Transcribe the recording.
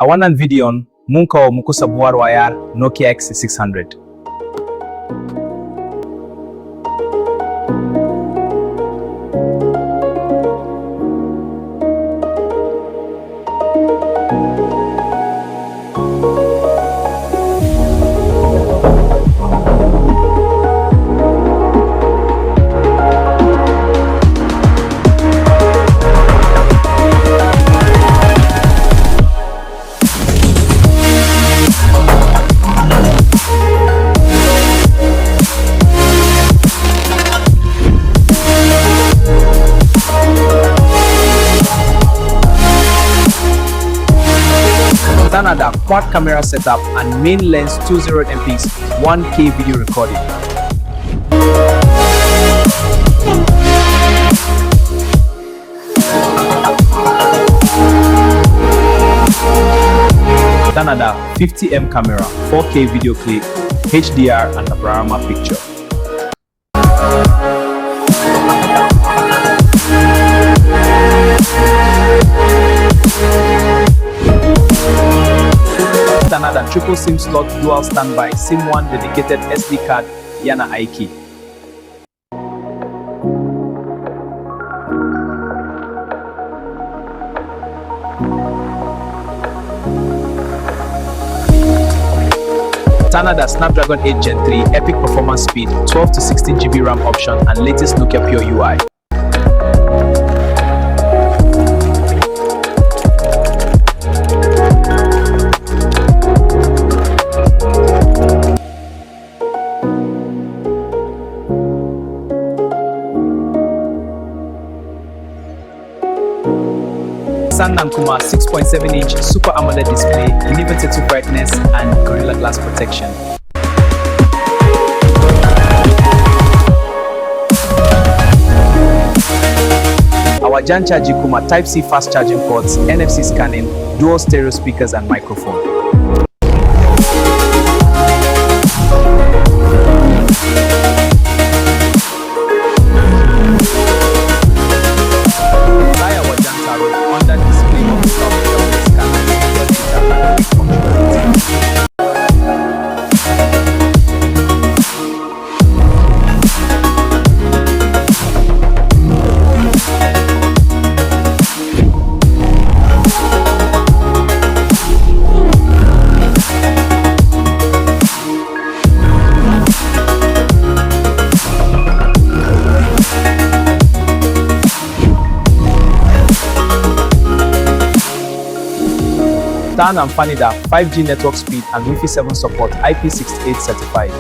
A wannan videon mun kawo muku sabuwar wayar Nokia X600. Tana da quad camera setup and main lens 20 MPs 1K video recording. Tana da 50M camera, 4K video clip, HDR and a panorama picture. Tana da triple SIM slot dual standby SIM 1 dedicated SD card yana aiki. Tana da Snapdragon 8 Gen 3 epic performance speed, 12 to 16 GB RAM option and latest Nokia Pure UI. Sannan kuma 6.7-inch Super AMOLED display, innovative brightness and Gorilla Glass protection. Our Jan charging kuma Type-C fast charging ports, NFC scanning, dual stereo speakers and microphone. Tana amfani da 5G network speed and Wi-Fi 7 support, IP68 certified.